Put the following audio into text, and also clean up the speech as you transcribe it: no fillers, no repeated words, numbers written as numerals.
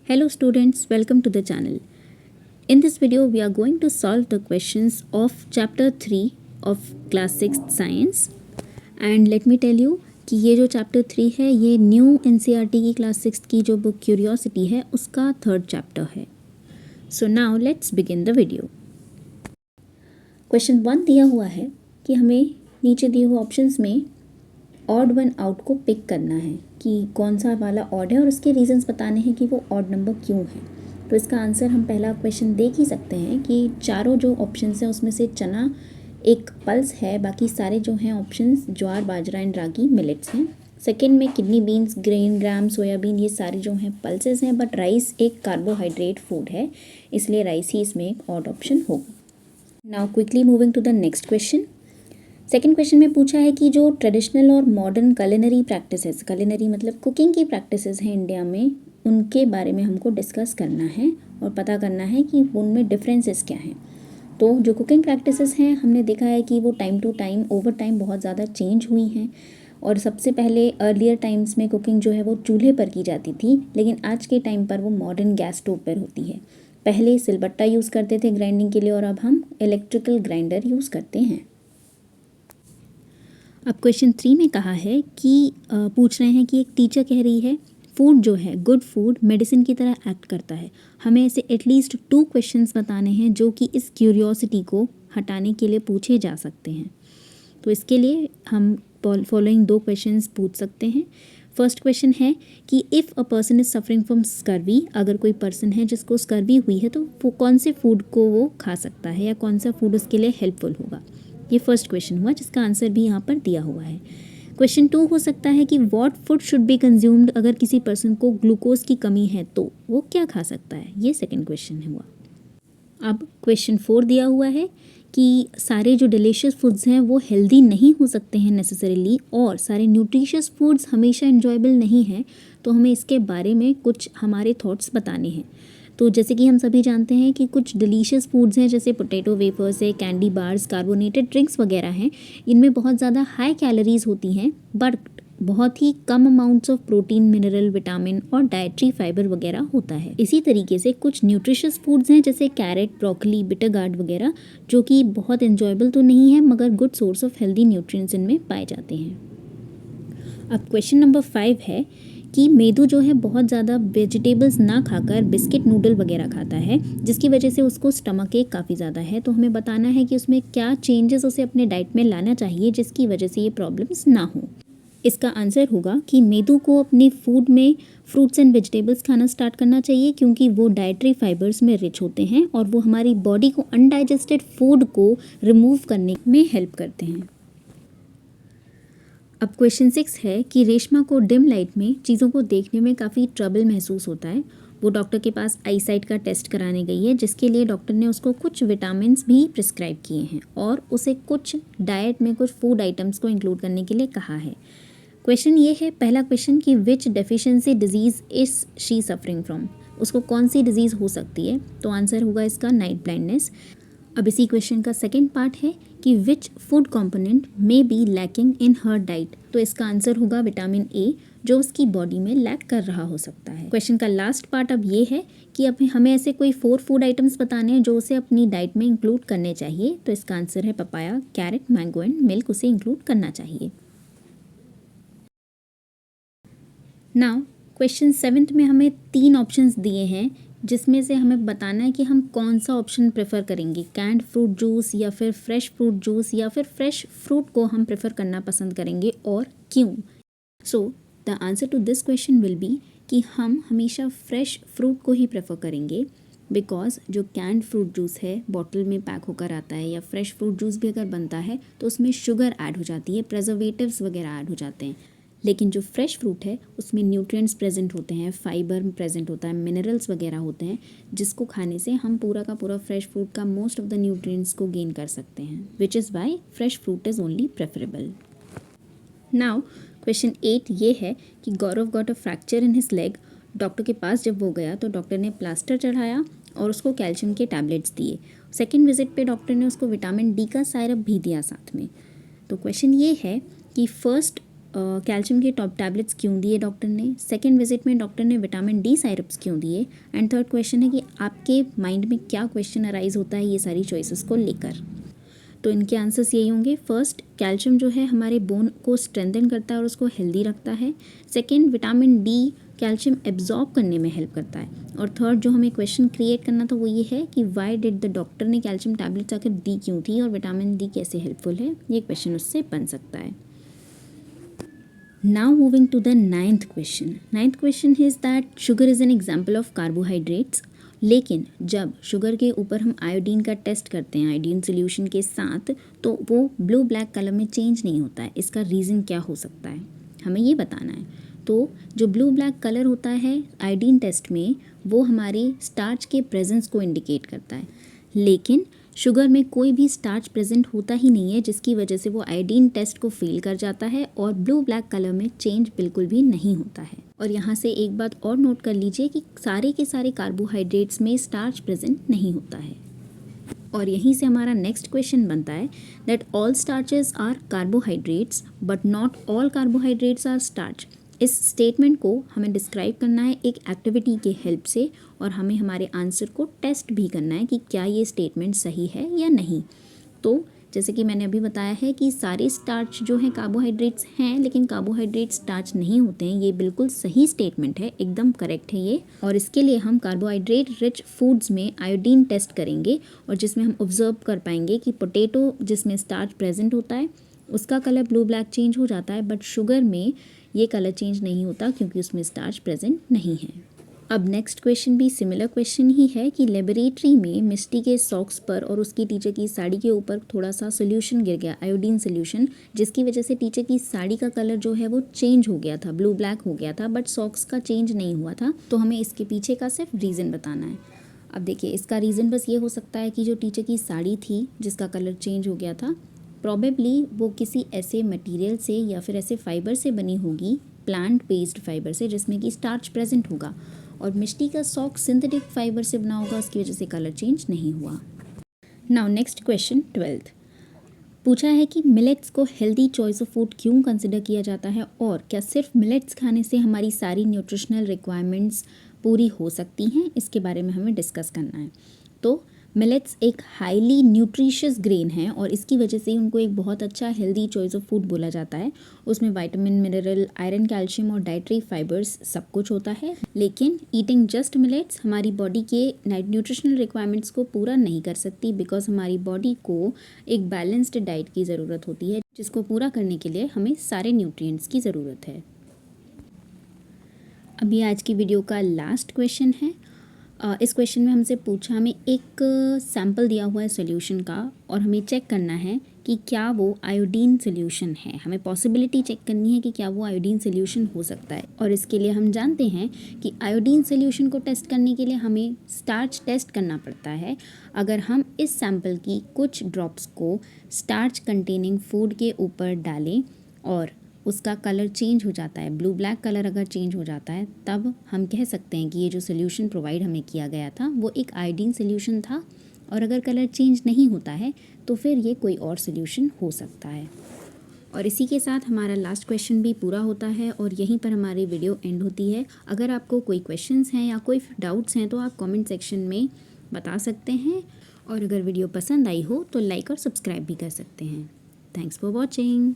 Hello students, welcome to the channel. In this video, we are going to solve the questions of chapter 3 of class 6th science. And let me tell you कि ये जो chapter 3 है ये new NCERT की class 6th की जो book Curiosity है उसका 3rd chapter है. So now let's begin the video. Question 1 दिया हुआ है कि हमें नीचे दिए हुए ऑप्शंस में ऑड वन आउट को पिक करना है कि कौन सा वाला ऑड है और उसके रीजंस बताने हैं कि वो ऑड नंबर क्यों है. तो इसका आंसर हम पहला क्वेश्चन देख ही सकते हैं कि चारों जो ऑप्शंस हैं उसमें से चना एक पल्स है, बाकी सारे जो हैं options jowar bajra and ragi millets हैं. सेकेंड में kidney beans grain gram soybean ये सारे जो हैं पल्सेस हैं, बट राइस एक कार्बोहाइड्रेट फूड है इसलिए राइस ही इसमें एक ऑड ऑप्शन होगा. Now quickly moving to the next question. Second question में पूछा है कि जो ट्रेडिशनल और मॉडर्न कलिनरी प्रैक्टिसेस, कलिनरी मतलब कुकिंग की प्रैक्टिसेस हैं इंडिया में, उनके बारे में हमको डिस्कस करना है और पता करना है कि उनमें डिफरेंसेस क्या हैं. तो जो कुकिंग प्रैक्टिसेस हैं हमने देखा है कि वो time to time over time बहुत ज़्यादा चेंज हुई हैं. और सबसे पहले अर्लियर टाइम्स में कुकिंग जो है वो चूल्हे पर की जाती थी, लेकिन आज के टाइम पर वो मॉडर्न गैस स्टोव पर होती है. पहले सिलबट्टा यूज़ करते थे ग्राइंडिंग के लिए और अब हम इलेक्ट्रिकल ग्राइंडर यूज़ करते हैं. अब क्वेश्चन 3 में कहा है कि पूछ रहे हैं कि एक टीचर कह रही है फूड जो है गुड फूड मेडिसिन की तरह एक्ट करता है. हमें ऐसे एटलीस्ट 2 क्वेश्चंस बताने हैं जो कि इस क्यूरियोसिटी को हटाने के लिए पूछे जा सकते हैं. तो इसके लिए हम फॉलोइंग 2 क्वेश्चंस पूछ सकते हैं. फर्स्ट क्वेश्चन है कि if a person is suffering from scurvy, अगर कोई पर्सन है जिसको स्कर्वी हुई है तो वो कौन से फूड को वो खा सकता है या कौन सा फूड उसके लिए हेल्पफुल होगा. ये फर्स्ट क्वेश्चन हुआ जिसका आंसर भी यहाँ पर दिया हुआ है. क्वेश्चन 2 हो सकता है कि what food should be consumed, अगर किसी पर्सन को ग्लूकोज की कमी है तो वो क्या खा सकता है. ये सेकंड क्वेश्चन हुआ. अब क्वेश्चन 4 दिया हुआ है कि सारे जो डिलीशियस फूड्स हैं वो हेल्दी नहीं हो सकते हैं नेसेसरीली और सारे न्यूट्रिशियस फूड्स हमेशा एंजॉयबल नहीं हैं. तो हमें इसके बारे में कुछ हमारे थॉट्स बताने हैं. तो जैसे कि हम सभी जानते हैं कि कुछ डिलीशियस फूड्स हैं जैसे पोटैटो वेफर्स है, कैंडी बार्स, कार्बोनेटेड ड्रिंक्स वगैरह हैं. इनमें बहुत ज़्यादा हाई कैलोरीज होती हैं बट बहुत ही कम amounts of protein, mineral, vitamin और डाइटरी फाइबर वगैरह होता है. इसी तरीके से कुछ न्यूट्रिशियस फूड्स हैं जैसे कैरेट, ब्रोकली, बिटर गार्ड वगैरह जो कि बहुत एंजॉयबल तो नहीं है मगर good source of healthy nutrients इनमें पाए जाते हैं. अब क्वेश्चन नंबर 5 है कि मेदू जो है बहुत ज़्यादा वेजिटेबल्स ना खाकर बिस्किट नूडल वगैरह खाता है जिसकी वजह से उसको स्टमक एक काफ़ी ज़्यादा है. तो हमें बताना है कि उसमें क्या चेंजेस उसे अपने डाइट में लाना चाहिए जिसकी वजह से ये प्रॉब्लम्स ना हो. इसका आंसर होगा कि मेदू को अपने फूड में फ्रूट्स एंड वेजिटेबल्स खाना स्टार्ट करना चाहिए क्योंकि वो डाइटरी फाइबर्स में रिच होते हैं और वो हमारी बॉडी को अनडाइजेस्टेड फूड को रिमूव करने में हेल्प करते हैं. अब क्वेश्चन 6 है कि रेशमा को डिम लाइट में चीज़ों को देखने में काफ़ी ट्रबल महसूस होता है. वो डॉक्टर के पास आई साइट का टेस्ट कराने गई है जिसके लिए डॉक्टर ने उसको कुछ विटामिन्स भी प्रिस्क्राइब किए हैं और उसे कुछ डाइट में कुछ फूड आइटम्स को इंक्लूड करने के लिए कहा है. क्वेश्चन ये है, पहला क्वेश्चन कि which deficiency disease is she suffering from, उसको कौन सी डिजीज़ हो सकती है. तो आंसर होगा इसका नाइट ब्लाइंडनेस. अब इसी क्वेश्चन का सेकंड पार्ट है कि which food component may be lacking in her diet. तो इसका आंसर होगा विटामिन ए जो उसकी बॉडी में लैक कर रहा हो सकता है. क्वेश्चन का लास्ट पार्ट अब ये है कि अब हमें ऐसे कोई 4 फूड आइटम्स बताने हैं जो उसे अपनी डाइट में इंक्लूड करने चाहिए. तो इसका आंसर है papaya, carrot, mango and milk उसे इंक्लूड करना चाहिए. नाउ क्वेश्चन 7 में हमें 3 ऑप्शंस दिए हैं जिसमें से हमें बताना है कि हम कौन सा ऑप्शन प्रेफर करेंगे, कैंड फ्रूट जूस या फिर फ्रेश फ्रूट जूस या फिर फ्रेश फ्रूट को हम प्रेफर करना पसंद करेंगे और क्यों. So the answer to this question will be कि हम हमेशा फ्रेश फ्रूट को ही प्रेफर करेंगे बिकॉज जो कैंड फ्रूट जूस है बॉटल में पैक होकर आता है या फ्रेश फ्रूट जूस भी अगर बनता है तो उसमें शुगर ऐड हो जाती है, प्रिजर्वेटिव्स वगैरह ऐड हो जाते हैं. लेकिन जो फ्रेश फ्रूट है उसमें न्यूट्रिएंट्स प्रेजेंट होते हैं, फाइबर प्रेजेंट होता है, मिनरल्स वगैरह होते हैं जिसको खाने से हम पूरा का पूरा फ्रेश फ्रूट का मोस्ट ऑफ द न्यूट्रिएंट्स को गेन कर सकते हैं, which is why fresh fruit is only preferable. Now question 8 ये है कि Gaurav got a fracture in his leg. Doctor के पास जब वो गया तो डॉक्टर ने प्लास्टर चढ़ाया और उसको कैल्शियम के टैबलेट्स दिए. सेकेंड विजिट पे डॉक्टर ने उसको विटामिन डी का सायरप भी दिया साथ में. तो क्वेश्चन ये है कि फर्स्ट कैल्शियम के टॉप टैबलेट्स क्यों दिए डॉक्टर ने, सेकेंड विजिट में डॉक्टर ने विटामिन डी साइरप्स क्यों दिए, एंड थर्ड क्वेश्चन है कि आपके माइंड में क्या क्वेश्चन अराइज होता है ये सारी चॉइसेस को लेकर। तो इनके आंसर्स यही होंगे। फर्स्ट, कैल्शियम जो है हमारे बोन को स्ट्रेंथन करता है और उसको हेल्दी रखता है। Second, vitamin D calcium absorb करने में हेल्प करता है। और थर्ड जो हमें क्वेश्चन क्रिएट करना था वो ये है कि वाई डिड द डॉक्टर ने कैल्शियम टैबलेट्स आकर दी क्यों थी और विटामिन डी कैसे हेल्पफुल है, ये क्वेश्चन उससे बन सकता है। Now moving to the ninth question. Ninth question is that sugar is an example of carbohydrates. लेकिन जब शुगर के ऊपर हम आयोडीन का टेस्ट करते हैं आयोडीन सोल्यूशन के साथ, तो वो ब्लू ब्लैक कलर में चेंज नहीं होता है। इसका रीज़न क्या हो सकता है, हमें ये बताना है। तो जो ब्लू ब्लैक कलर होता है आयोडीन टेस्ट में, वो हमारे स्टार्च के प्रेजेंस को इंडिकेट करता है, लेकिन शुगर में कोई भी स्टार्च प्रेजेंट होता ही नहीं है, जिसकी वजह से वो आयोडीन टेस्ट को फेल कर जाता है और ब्लू ब्लैक कलर में चेंज बिल्कुल भी नहीं होता है। और यहाँ से एक बात और नोट कर लीजिए कि सारे के सारे कार्बोहाइड्रेट्स में स्टार्च प्रेजेंट नहीं होता है। और यहीं से हमारा नेक्स्ट क्वेश्चन बनता है that all starches are carbohydrates but not all carbohydrates are starch. इस स्टेटमेंट को हमें डिस्क्राइब करना है एक एक्टिविटी के हेल्प से, और हमें हमारे आंसर को टेस्ट भी करना है कि क्या ये स्टेटमेंट सही है या नहीं। तो जैसे कि मैंने अभी बताया है कि सारे स्टार्च जो हैं कार्बोहाइड्रेट्स हैं, लेकिन कार्बोहाइड्रेट स्टार्च नहीं होते हैं, ये बिल्कुल सही स्टेटमेंट है, एकदम करेक्ट है ये। और इसके लिए हम कार्बोहाइड्रेट रिच फूड्स में आयोडीन टेस्ट करेंगे, और जिसमें हम ऑब्जर्व कर पाएंगे कि पोटैटो जिसमें स्टार्च प्रेजेंट होता है उसका कलर ब्लू ब्लैक चेंज हो जाता है, बट शुगर में ये कलर चेंज नहीं होता क्योंकि उसमें स्टार्च प्रेजेंट नहीं है। अब नेक्स्ट क्वेश्चन भी सिमिलर क्वेश्चन ही है कि लेबोरेटरी में मिस्टी के सॉक्स पर और उसकी टीचर की साड़ी के ऊपर थोड़ा सा सोल्यूशन गिर गया, आयोडीन सोल्यूशन, जिसकी वजह से टीचर की साड़ी का कलर जो है वो चेंज हो गया था, ब्लू ब्लैक हो गया था, बट सॉक्स का चेंज नहीं हुआ था। तो हमें इसके पीछे का सिर्फ रीज़न बताना है। अब देखिए, इसका रीज़न बस ये हो सकता है कि जो टीचर की साड़ी थी जिसका कलर चेंज हो गया था, प्रॉबेबली वो किसी ऐसे मटेरियल से या फिर ऐसे फाइबर से बनी होगी, प्लांट बेस्ड फाइबर से, जिसमें कि स्टार्च प्रेजेंट होगा, और मिष्टी का सॉक सिंथेटिक फाइबर से बना होगा, उसकी वजह से कलर चेंज नहीं हुआ। नाउ नेक्स्ट क्वेश्चन 12th पूछा है कि मिलेट्स को हेल्दी चॉइस ऑफ फूड क्यों कंसिडर किया जाता है, और क्या सिर्फ मिलेट्स खाने से हमारी सारी न्यूट्रिशनल रिक्वायरमेंट्स पूरी हो सकती हैं, इसके बारे में हमें डिस्कस करना है। तो मिलेट्स एक हाईली न्यूट्रिशियस ग्रेन है और इसकी वजह से उनको एक बहुत अच्छा हेल्दी चॉइस ऑफ फूड बोला जाता है। उसमें विटामिन, मिनरल, आयरन, कैल्शियम और डाइटरी फाइबर्स सब कुछ होता है। लेकिन ईटिंग जस्ट मिलेट्स हमारी बॉडी के न्यूट्रिशनल रिक्वायरमेंट्स को पूरा नहीं कर सकती, बिकॉज हमारी बॉडी को एक बैलेंस्ड डाइट की ज़रूरत होती है, जिसको पूरा करने के लिए हमें सारे न्यूट्रिएंट्स की ज़रूरत है। अभी आज की वीडियो का लास्ट क्वेश्चन है। इस क्वेश्चन में हमसे पूछा, हमें एक सैंपल दिया हुआ है सोल्यूशन का और हमें चेक करना है कि क्या वो आयोडीन सोल्यूशन है। हमें पॉसिबिलिटी चेक करनी है कि क्या वो आयोडीन सोल्यूशन हो सकता है। और इसके लिए हम जानते हैं कि आयोडीन सोल्यूशन को टेस्ट करने के लिए हमें स्टार्च टेस्ट करना पड़ता है। अगर हम इस सैंपल की कुछ ड्रॉप्स को स्टार्च कंटेनिंग फूड के ऊपर डालें और उसका कलर चेंज हो जाता है, ब्लू ब्लैक कलर अगर चेंज हो जाता है, तब हम कह सकते हैं कि ये जो सोल्यूशन प्रोवाइड हमें किया गया था वो एक आयोडीन सोल्यूशन था। और अगर कलर चेंज नहीं होता है तो फिर ये कोई और सोल्यूशन हो सकता है। और इसी के साथ हमारा लास्ट क्वेश्चन भी पूरा होता है और यहीं पर हमारी वीडियो एंड होती है। अगर आपको कोई क्वेश्चंस हैं या कोई डाउट्स हैं तो आप कमेंट सेक्शन में बता सकते हैं, और अगर वीडियो पसंद आई हो तो लाइक और सब्सक्राइब भी कर सकते हैं। Thanks for watching.